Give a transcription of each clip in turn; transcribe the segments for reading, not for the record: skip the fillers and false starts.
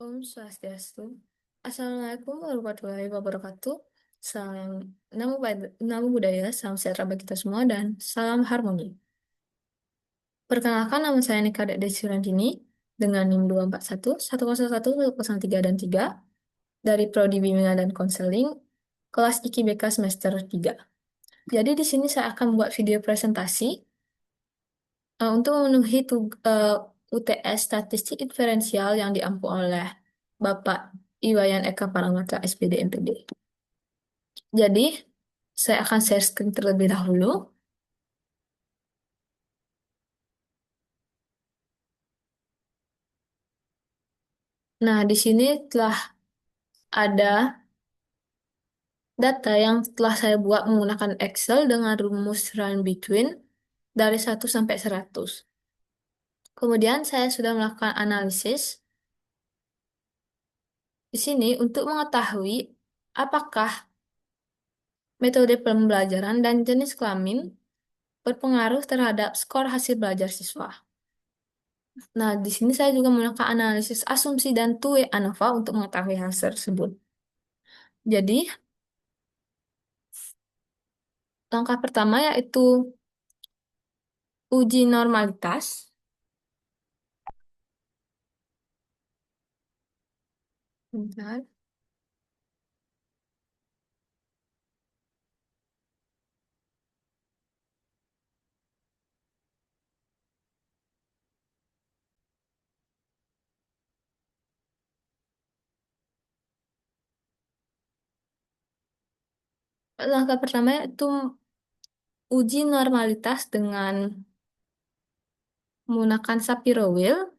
Om Swastiastu. Assalamualaikum warahmatullahi wabarakatuh. Salam Namo Buddhaya, salam sejahtera bagi kita semua, dan salam harmoni. Perkenalkan, nama saya Nika Dede Surandini dengan NIM 241 101 103 dan 3 dari Prodi Bimbingan dan Konseling kelas IKIBK semester 3. Jadi di sini saya akan membuat video presentasi untuk memenuhi UTS Statistik Inferensial yang diampu oleh Bapak Iwayan Eka Paramata SPD MPD. Jadi, saya akan share screen terlebih dahulu. Nah, di sini telah ada data yang telah saya buat menggunakan Excel dengan rumus run between dari 1 sampai 100. Kemudian saya sudah melakukan analisis di sini untuk mengetahui apakah metode pembelajaran dan jenis kelamin berpengaruh terhadap skor hasil belajar siswa. Nah, di sini saya juga melakukan analisis asumsi dan two-way ANOVA untuk mengetahui hal tersebut. Jadi, langkah pertama yaitu uji normalitas. Bentar. Langkah pertama yaitu uji normalitas dengan menggunakan Shapiro Wheel.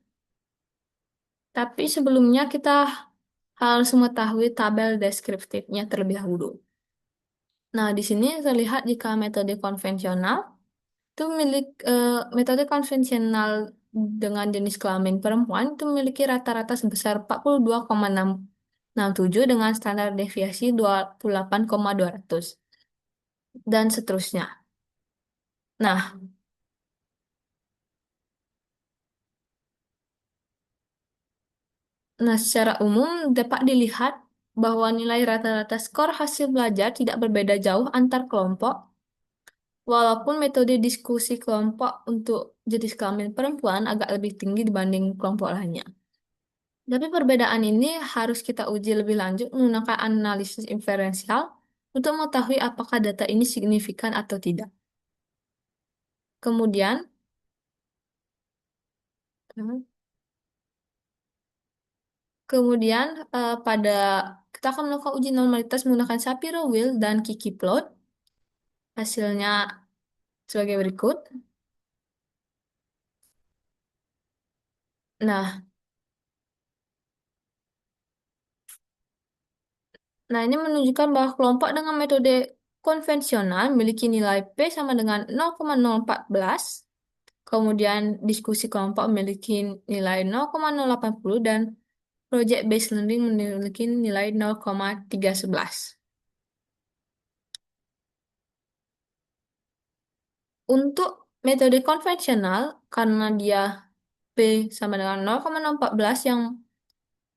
Tapi sebelumnya kita harus mengetahui tabel deskriptifnya terlebih dahulu. Nah, di sini terlihat jika metode konvensional itu metode konvensional dengan jenis kelamin perempuan itu memiliki rata-rata sebesar 42,667 dengan standar deviasi 28,200 dan seterusnya. Nah, secara umum dapat dilihat bahwa nilai rata-rata skor hasil belajar tidak berbeda jauh antar kelompok, walaupun metode diskusi kelompok untuk jenis kelamin perempuan agak lebih tinggi dibanding kelompok lainnya. Tapi perbedaan ini harus kita uji lebih lanjut menggunakan analisis inferensial untuk mengetahui apakah data ini signifikan atau tidak. Kemudian, kemudian pada kita akan melakukan uji normalitas menggunakan Shapiro Wheel dan Kiki Plot. Hasilnya sebagai berikut. Nah, ini menunjukkan bahwa kelompok dengan metode konvensional memiliki nilai P sama dengan 0,014. Kemudian diskusi kelompok memiliki nilai 0,080 dan project based learning memiliki nilai 0,311. Untuk metode konvensional, karena dia P sama dengan 0,014 yang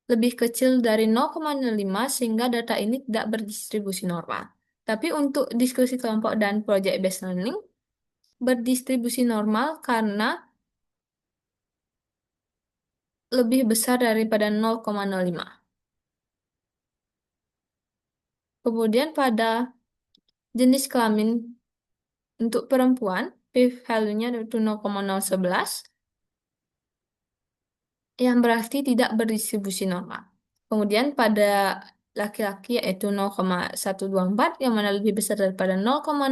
lebih kecil dari 0,05 sehingga data ini tidak berdistribusi normal. Tapi untuk diskusi kelompok dan project based learning berdistribusi normal karena lebih besar daripada 0,05. Kemudian pada jenis kelamin untuk perempuan, p-value-nya yaitu 0,011 yang berarti tidak berdistribusi normal. Kemudian pada laki-laki yaitu 0,124 yang mana lebih besar daripada 0,05.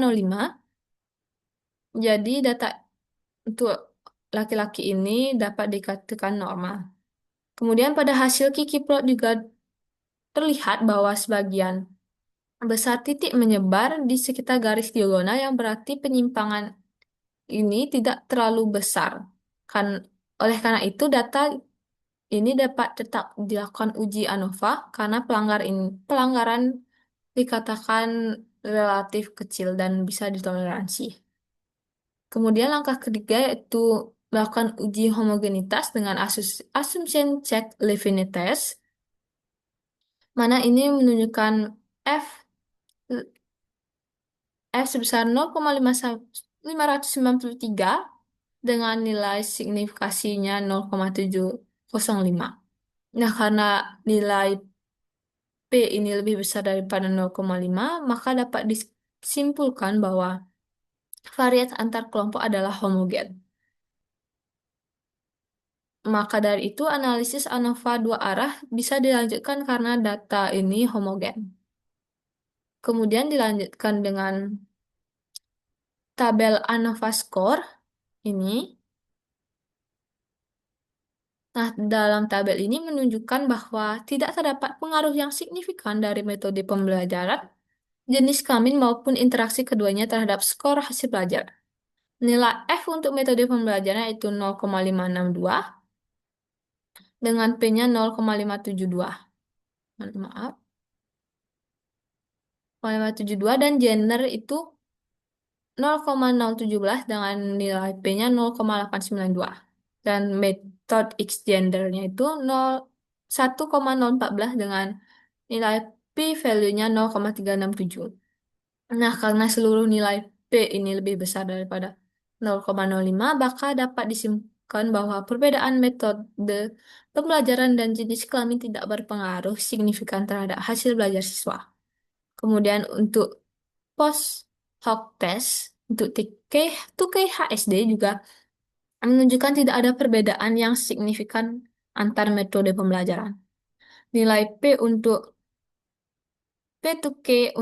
Jadi data untuk laki-laki ini dapat dikatakan normal. Kemudian pada hasil Kiki plot juga terlihat bahwa sebagian besar titik menyebar di sekitar garis diagonal yang berarti penyimpangan ini tidak terlalu besar. Kan, oleh karena itu data ini dapat tetap dilakukan uji ANOVA karena pelanggaran dikatakan relatif kecil dan bisa ditoleransi. Kemudian langkah ketiga yaitu melakukan uji homogenitas dengan assumption check Levene test. mana ini menunjukkan F F sebesar 0,593 dengan nilai signifikasinya 0,705. Nah, karena nilai P ini lebih besar daripada 0,5, maka dapat disimpulkan bahwa varians antar kelompok adalah homogen. Maka dari itu, analisis ANOVA dua arah bisa dilanjutkan karena data ini homogen. Kemudian dilanjutkan dengan tabel ANOVA score ini. Nah, dalam tabel ini menunjukkan bahwa tidak terdapat pengaruh yang signifikan dari metode pembelajaran, jenis kelamin maupun interaksi keduanya terhadap skor hasil belajar. Nilai F untuk metode pembelajaran itu 0,562 dengan P-nya 0,572. Maaf, 0,572 dan gender itu 0,017 dengan nilai P-nya 0,892. Dan method X gendernya itu 1,014 dengan nilai p-value-nya 0,367. Nah, karena seluruh nilai P ini lebih besar daripada 0,05, maka dapat disimpulkan bahwa perbedaan metode pembelajaran dan jenis kelamin tidak berpengaruh signifikan terhadap hasil belajar siswa. Kemudian untuk post hoc test untuk TK, 2KHSD juga menunjukkan tidak ada perbedaan yang signifikan antar metode pembelajaran. Nilai P2K eh,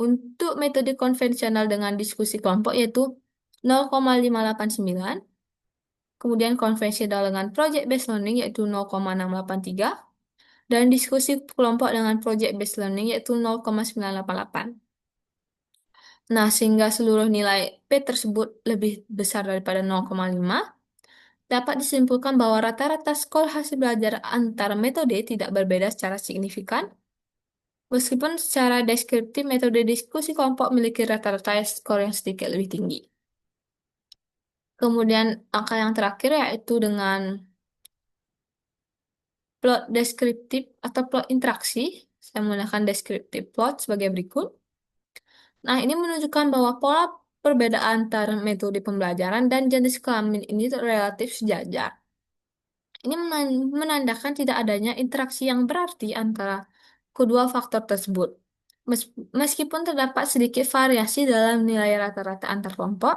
untuk metode konvensional dengan diskusi kelompok yaitu 0,589, kemudian konvensional dengan project based learning yaitu 0,683, dan diskusi kelompok dengan project based learning yaitu 0,988. Nah, sehingga seluruh nilai P tersebut lebih besar daripada 0,5, dapat disimpulkan bahwa rata-rata skor hasil belajar antar metode tidak berbeda secara signifikan. Meskipun secara deskriptif, metode diskusi kelompok memiliki rata-rata skor yang sedikit lebih tinggi. Kemudian angka yang terakhir yaitu dengan plot deskriptif atau plot interaksi. Saya menggunakan deskriptif plot sebagai berikut. Nah, ini menunjukkan bahwa pola perbedaan antara metode pembelajaran dan jenis kelamin ini relatif sejajar. Ini menandakan tidak adanya interaksi yang berarti antara kedua faktor tersebut. Meskipun terdapat sedikit variasi dalam nilai rata-rata antar kelompok,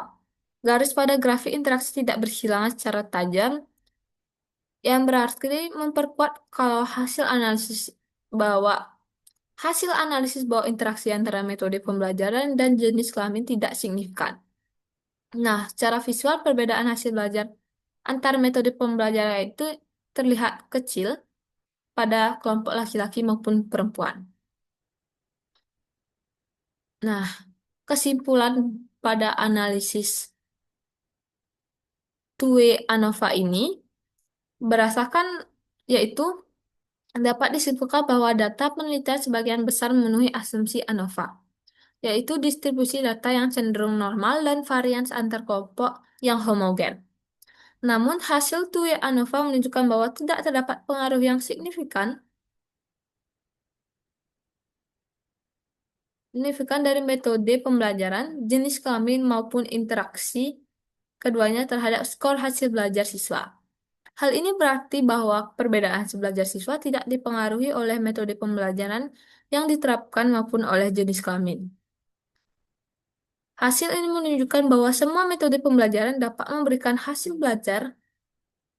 garis pada grafik interaksi tidak bersilangan secara tajam, yang berarti memperkuat kalau bahwa hasil analisis bahwa interaksi antara metode pembelajaran dan jenis kelamin tidak signifikan. Nah, secara visual perbedaan hasil belajar antar metode pembelajaran itu terlihat kecil pada kelompok laki-laki maupun perempuan. Nah, kesimpulan pada analisis two-way ANOVA ini berdasarkan yaitu dapat disimpulkan bahwa data penelitian sebagian besar memenuhi asumsi ANOVA, yaitu distribusi data yang cenderung normal dan varians antar kelompok yang homogen. Namun, hasil two-way ANOVA menunjukkan bahwa tidak terdapat pengaruh yang signifikan dari metode pembelajaran, jenis kelamin maupun interaksi keduanya terhadap skor hasil belajar siswa. Hal ini berarti bahwa perbedaan hasil belajar siswa tidak dipengaruhi oleh metode pembelajaran yang diterapkan maupun oleh jenis kelamin. Hasil ini menunjukkan bahwa semua metode pembelajaran dapat memberikan hasil belajar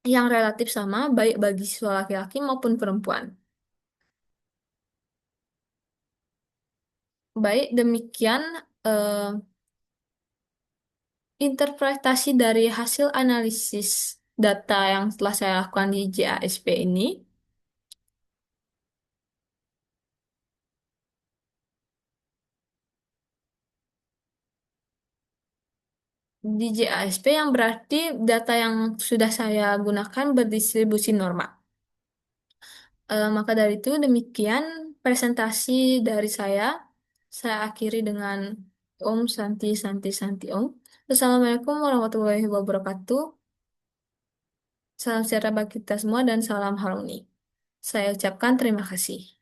yang relatif sama baik bagi siswa laki-laki maupun perempuan. Baik, demikian eh, interpretasi dari hasil analisis data yang telah saya lakukan di JASP ini. Di JASP yang berarti data yang sudah saya gunakan berdistribusi normal. Maka dari itu demikian presentasi dari saya. Saya akhiri dengan Om Santi Santi Santi Om. Assalamualaikum warahmatullahi wabarakatuh. Salam sejahtera bagi kita semua dan salam harmoni. Saya ucapkan terima kasih.